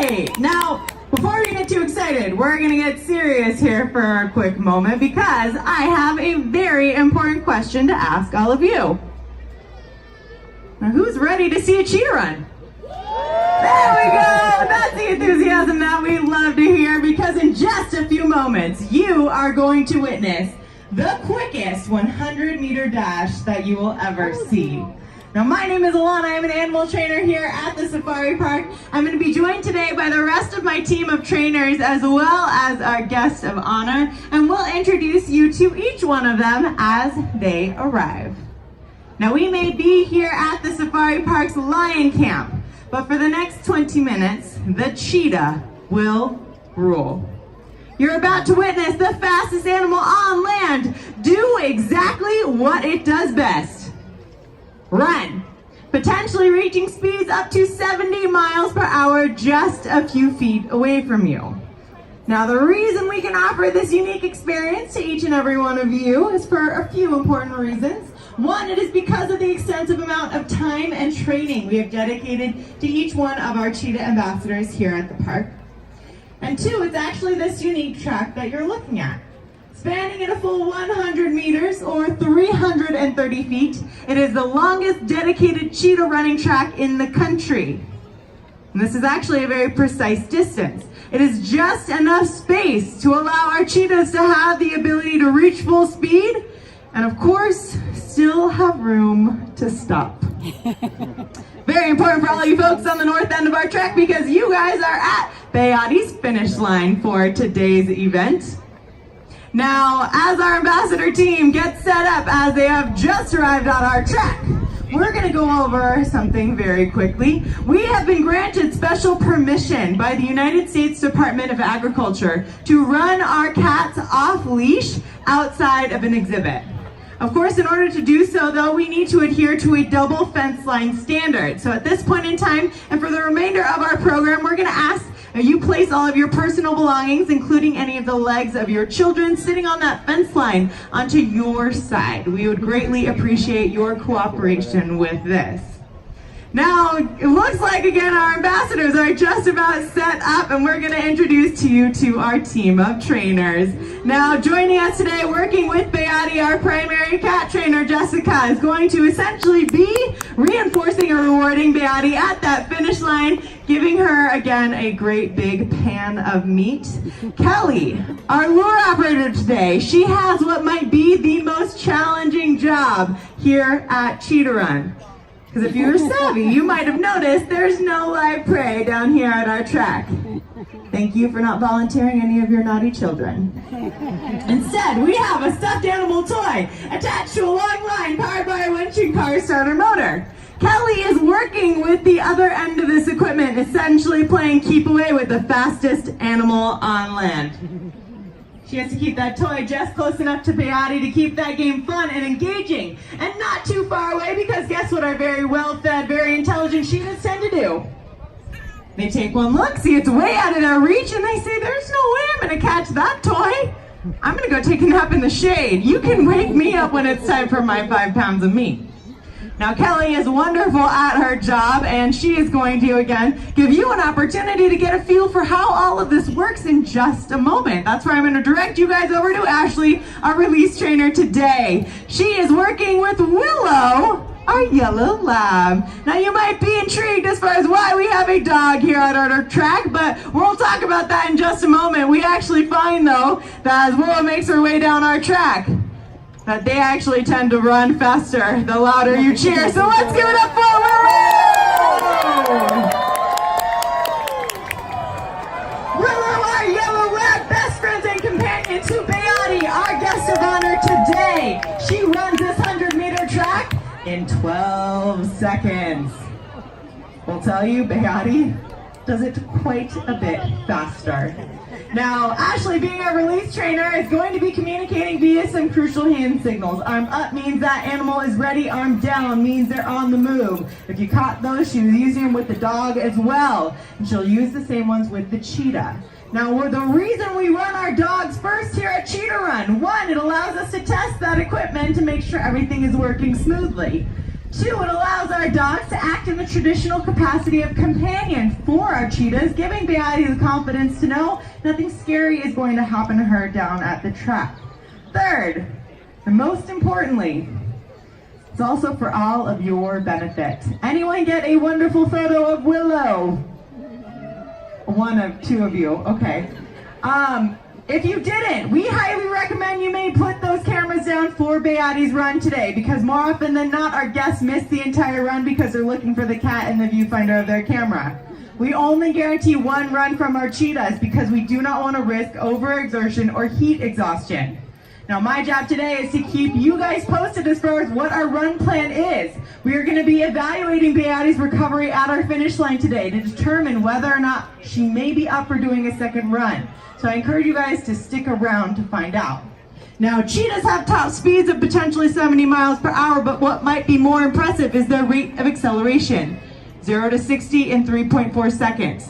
right, now before we get too excited, we're gonna get serious here for a quick moment because I have a very important question to ask all of you. Now, who's ready to see a cheetah run? There we go! That's the enthusiasm that we love to hear because in just a few moments, you are going to witness the quickest 100-meter dash that you will ever see. Now, my name is Alana. I'm an animal trainer here at the Safari Park. I'm going to be joined today by the rest of my team of trainers as well as our guest of honor, and we'll introduce you to each one of them as they arrive. Now, we may be here at the Safari Park's Lion Camp, but for the next 20 minutes, the cheetah will rule. You're about to witness the fastest animal on land do exactly what it does best. Run, potentially reaching speeds up to 70 miles per hour just a few feet away from you. Now, the reason we can offer this unique experience to each and every one of you is for a few important reasons. One, it is because of the extensive amount of time and training we have dedicated to each one of our cheetah ambassadors here at the park. And two, it's actually this unique track that you're looking at. Spanning at a full 100 meters or 330 feet, it is the longest dedicated cheetah running track in the country. And this is actually a very precise distance. It is just enough space to allow our cheetahs to have the ability to reach full speed and, of course, still have room to stop. Very important for all you folks on the north end of our track because you guys are at Bahati's finish line for today's event. Now, as our ambassador team gets set up as they have just arrived on our track, we're going to go over something very quickly. We have been granted special permission by the United States Department of Agriculture to run our cats off leash outside of an exhibit. Of course, in order to do so, though, we need to adhere to a double fence line standard. So at this point in time, and for the remainder of our program, we're going to ask that you place all of your personal belongings, including any of the legs of your children, sitting on that fence line onto your side. We would greatly appreciate your cooperation with this. Now, it looks like, again, our ambassadors are just about set up, and we're going to introduce to you to our team of trainers. Now, joining us today, working with Bahati, our primary cat trainer, Jessica, is going to essentially be reinforcing and rewarding Bahati at that finish line, giving her, again, a great big pan of meat. Kelly, our lure operator today, she has what might be the most challenging job here at Cheetah Run. Because if you were savvy, you might have noticed there's no live prey down here at our track. Thank you for not volunteering any of your naughty children. Instead, we have a stuffed animal toy attached to a long line powered by a winch and car starter motor. Kelly is working with the other end of this equipment, essentially playing keep away with the fastest animal on land. She has to keep that toy just close enough to Bahati to keep that game fun and engaging and not too far away because guess what our very well-fed, very intelligent cheetahs tend to do? They take one look, see it's way out of their reach, and they say, there's no way I'm going to catch that toy. I'm going to go take a nap in the shade. You can wake me up when it's time for my 5 pounds of meat. Now, Kelly is wonderful at her job, and she is going to, again, give you an opportunity to get a feel for how all of this works in just a moment. That's where I'm going to direct you guys over to Ashley, our release trainer today. She is working with Willow, our yellow lab. Now, you might be intrigued as far as why we have a dog here at our track, but we'll talk about that in just a moment. We actually find, though, that as Willow makes her way down our track, that they actually tend to run faster the louder you cheer. So let's give it up for Willow! Willow, our yellow lab best friend and companion to Bahati, our guest of honor today. She runs this 100-meter track in 12 seconds. We'll tell you, Bahati does it quite a bit faster. Now, Ashley, being our release trainer, is going to be communicating via some crucial hand signals. Arm up means that animal is ready. Arm down means they're on the move. If you caught those, she was using them with the dog as well. And she'll use the same ones with the cheetah. Now, the reason we run our dogs first here at Cheetah Run, one, it allows us to test that equipment to make sure everything is working smoothly. 2, it allows our dogs to act in the traditional capacity of companion for our cheetahs, giving Bahati the confidence to know nothing scary is going to happen to her down at the track. 3rd, and most importantly, it's also for all of your benefit. Anyone get a wonderful photo of Willow? 1 of 2 of you, okay. If you didn't, we highly recommend you may put those cameras down for Bahati's run today, because more often than not, our guests miss the entire run because they're looking for the cat in the viewfinder of their camera. We only guarantee 1 run from our cheetahs because we do not want to risk overexertion or heat exhaustion. Now, my job today is to keep you guys posted as far as what our run plan is. We are going to be evaluating Bahati's recovery at our finish line today to determine whether or not she may be up for doing a second run. So I encourage you guys to stick around to find out. Now, cheetahs have top speeds of potentially 70 miles per hour, but what might be more impressive is their rate of acceleration. 0 to 60 in 3.4 seconds.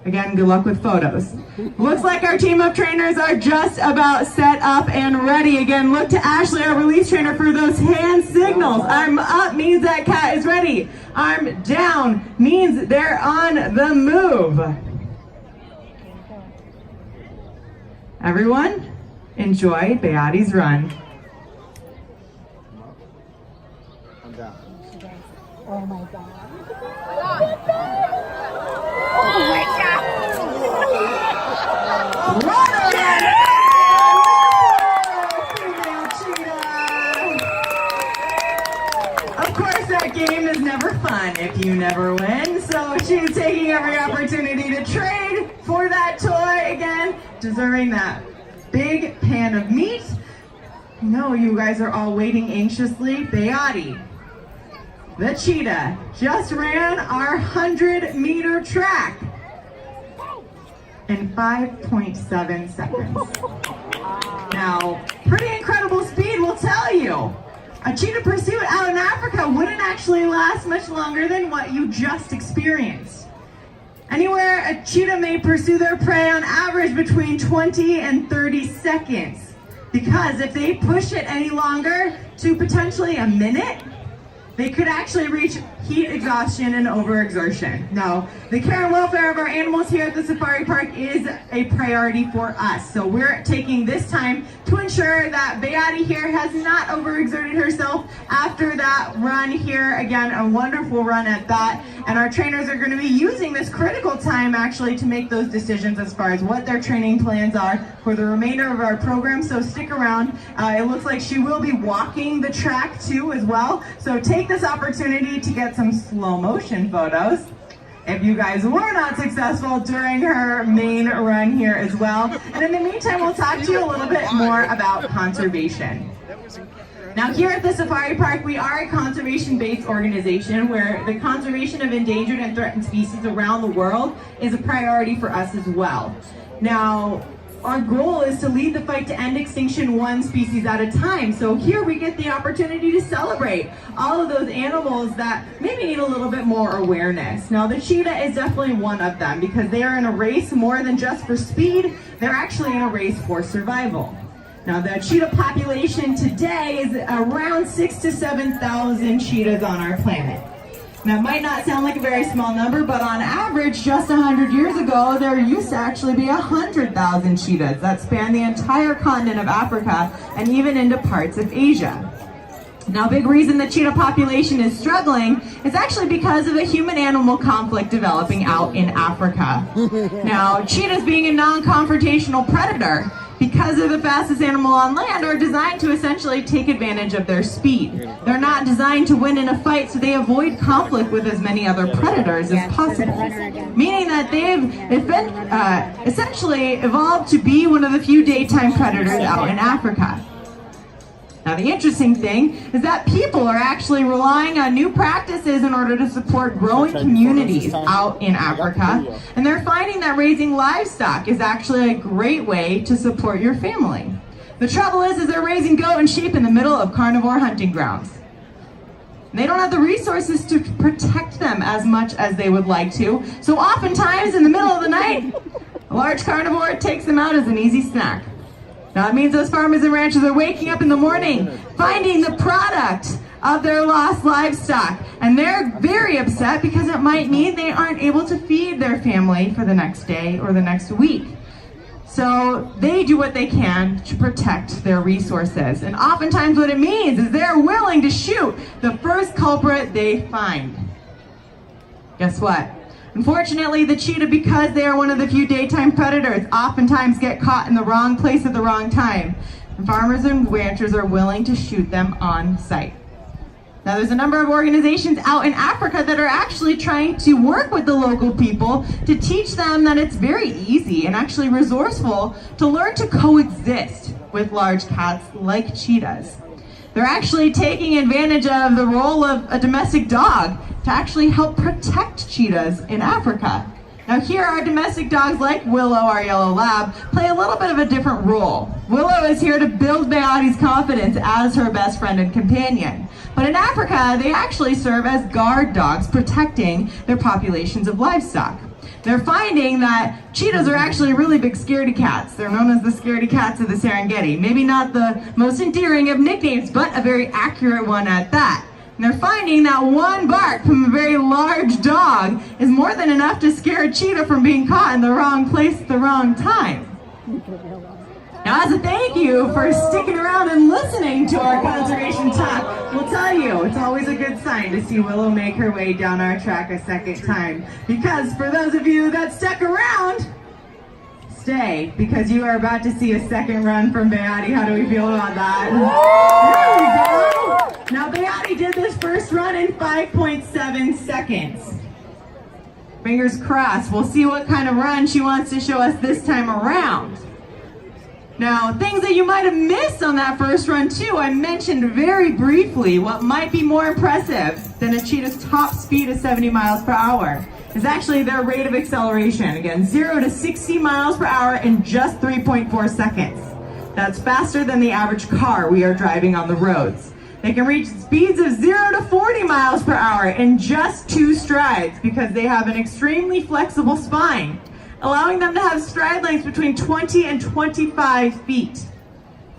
Again, good luck with photos. Looks like our team of trainers are just about set up and ready. Again, look to Ashley, our release trainer, for those hand signals. Arm up means that cat is ready. Arm down means they're on the move. Everyone, enjoy Bahati's run. I'm down. Oh my god. Oh my god. Run again! Female cheetah. Of course, that game is never fun if you never win. So she's taking every opportunity to trade for that toy again, deserving that big pan of meat. I know you guys are all waiting anxiously. Bahati, the cheetah, just ran our 100-meter track in 5.7 seconds. Now, pretty incredible speed, we'll tell you. A cheetah pursuit out in Africa wouldn't actually last much longer than what you just experienced. Anywhere a cheetah may pursue their prey on average between 20 and 30 seconds. Because if they push it any longer to potentially a minute, they could actually reach heat exhaustion and overexertion. Now, the care and welfare of our animals here at the safari park is a priority for us. So we're taking this time to ensure that Bahati here has not overexerted herself after that run here. Again, a wonderful run at that. And our trainers are going to be using this critical time actually to make those decisions as far as what their training plans are for the remainder of our program. So stick around. It looks like she will be walking the track too as well. So take this opportunity to get some slow motion photos if you guys were not successful during her main run here as well. And in the meantime, we'll talk to you a little bit more about conservation. Now, here at the Safari Park, we are a conservation-based organization where the conservation of endangered and threatened species around the world is a priority for us as well. Now, our goal is to lead the fight to end extinction one species at a time. So here we get the opportunity to celebrate all of those animals that maybe need a little bit more awareness. Now, the cheetah is definitely one of them because they are in a race more than just for speed. They're actually in a race for survival. Now, the cheetah population today is around 6,000 to 7,000 cheetahs on our planet. Now, it might not sound like a very small number, but on average, just 100 years ago, there used to actually be 100,000 cheetahs that span the entire continent of Africa and even into parts of Asia. Now, a big reason the cheetah population is struggling is actually because of a human-animal conflict developing out in Africa. Now, cheetahs being a non-confrontational predator, because they're the fastest animal on land, are designed to essentially take advantage of their speed. They're not designed to win in a fight, so they avoid conflict with as many other predators as possible. Meaning that they've essentially evolved to be one of the few daytime predators out in Africa. Now, the interesting thing is that people are actually relying on new practices in order to support growing communities out in Africa, and they're finding that raising livestock is actually a great way to support your family. The trouble is they're raising goat and sheep in the middle of carnivore hunting grounds. They don't have the resources to protect them as much as they would like to, so oftentimes in the middle of the night, a large carnivore takes them out as an easy snack. Now, it means those farmers and ranchers are waking up in the morning, finding the product of their lost livestock. And they're very upset because it might mean they aren't able to feed their family for the next day or the next week. So they do what they can to protect their resources. And oftentimes what it means is they're willing to shoot the first culprit they find. Guess what? Unfortunately, the cheetah, because they are one of the few daytime predators, oftentimes get caught in the wrong place at the wrong time. And farmers and ranchers are willing to shoot them on sight. Now, there's a number of organizations out in Africa that are actually trying to work with the local people to teach them that it's very easy and actually resourceful to learn to coexist with large cats like cheetahs. They're actually taking advantage of the role of a domestic dog to actually help protect cheetahs in Africa. Now here, our domestic dogs like Willow, our yellow lab, play a little bit of a different role. Willow is here to build Bahati's confidence as her best friend and companion. But in Africa, they actually serve as guard dogs, protecting their populations of livestock. They're finding that cheetahs are actually really big scaredy cats. They're known as the scaredy cats of the Serengeti. Maybe not the most endearing of nicknames, but a very accurate one at that. And they're finding that one bark from a very large dog is more than enough to scare a cheetah from being caught in the wrong place at the wrong time. Now, as a thank you for sticking around and listening to our conservation talk, we'll tell you, it's always a good sign to see Willow make her way down our track a second time. Because for those of you that stuck around, stay, because you are about to see a second run from Bahati. How do we feel about that? There we go. Now, Bahati did this first run in 5.7 seconds. Fingers crossed. We'll see what kind of run she wants to show us this time around. Now, things that you might have missed on that first run too, I mentioned very briefly what might be more impressive than a cheetah's top speed of 70 miles per hour is actually their rate of acceleration. Again, 0 to 60 miles per hour in just 3.4 seconds. That's faster than the average car we are driving on the roads. They can reach speeds of 0 to 40 miles per hour in just 2 strides because they have an extremely flexible spine, allowing them to have stride lengths between 20 and 25 feet.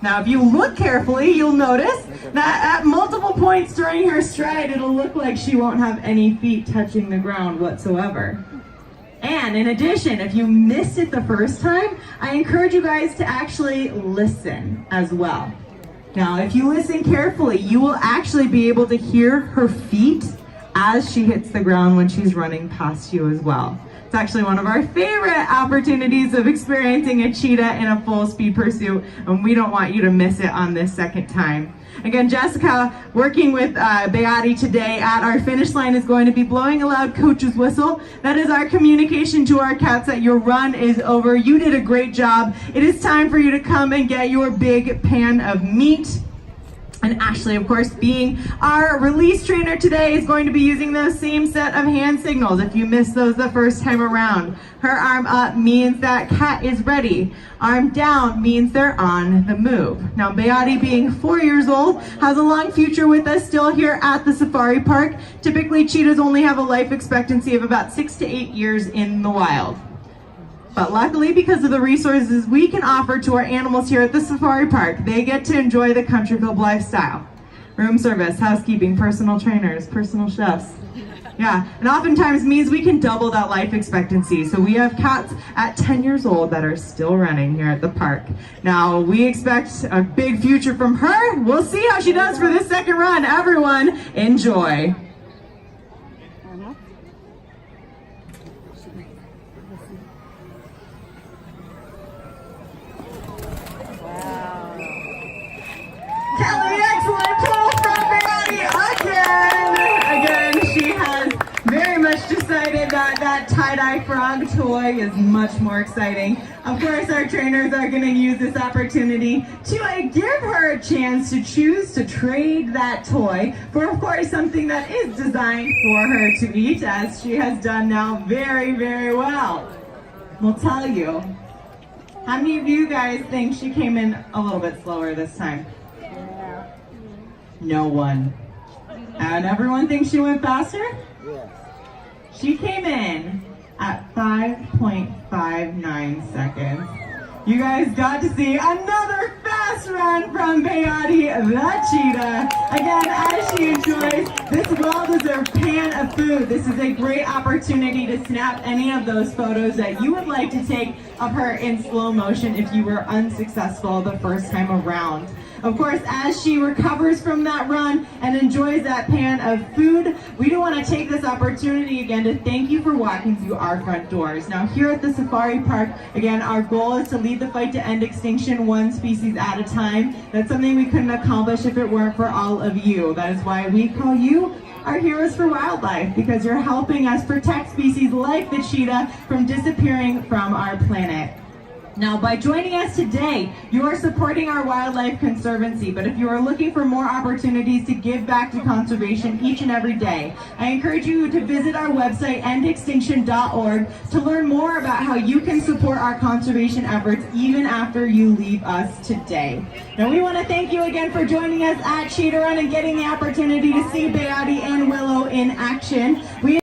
Now, if you look carefully, you'll notice that at multiple points during her stride, it'll look like she won't have any feet touching the ground whatsoever. And in addition, if you missed it the first time, I encourage you guys to actually listen as well. Now, if you listen carefully, you will actually be able to hear her feet as she hits the ground when she's running past you as well. It's actually one of our favorite opportunities of experiencing a cheetah in a full speed pursuit, and we don't want you to miss it on this second time. Again, Jessica, working with Bahati today at our finish line, is going to be blowing a loud coach's whistle. That is our communication to our cats that your run is over. You did a great job. It is time for you to come and get your big pan of meat. And Ashley, of course, being our release trainer today, is going to be using those same set of hand signals if you missed those the first time around. Her arm up means that cat is ready. Arm down means they're on the move. Now, Bahati, being 4 years old, has a long future with us still here at the safari park. Typically, cheetahs only have a life expectancy of about 6 to 8 years in the wild. But luckily, because of the resources we can offer to our animals here at the safari park, they get to enjoy the country club lifestyle. Room service, housekeeping, personal trainers, personal chefs. Yeah, and oftentimes means we can double that life expectancy. So we have cats at 10 years old that are still running here at the park. Now, we expect a big future from her. We'll see how she does for this second run. Everyone, enjoy. Kelly, excellent pull from Bahati again. Again, she has very much decided that that tie-dye frog toy is much more exciting. Of course, our trainers are going to use this opportunity to give her a chance to choose to trade that toy for, of course, something that is designed for her to eat, as she has done now very, very well. We'll tell you. How many of you guys think she came in a little bit slower this time? No one. And everyone thinks she went faster? Yes. She came in at 5.59 seconds. You guys got to see another fast last run from Bahati the cheetah. Again, as she enjoys this well-deserved pan of food, this is a great opportunity to snap any of those photos that you would like to take of her in slow motion if you were unsuccessful the first time around. Of course, as she recovers from that run and enjoys that pan of food, we do want to take this opportunity again to thank you for walking through our front doors. Now, here at the safari park, again, our goal is to lead the fight to end extinction one species at a time. That's something we couldn't accomplish if it weren't for all of you. That is why we call you our heroes for wildlife, because you're helping us protect species like the cheetah from disappearing from our planet. Now, by joining us today, you are supporting our Wildlife Conservancy, but if you are looking for more opportunities to give back to conservation each and every day, I encourage you to visit our website, endextinction.org, to learn more about how you can support our conservation efforts even after you leave us today. Now, we want to thank you again for joining us at Cheetah Run and getting the opportunity to see Bahati and Willow in action.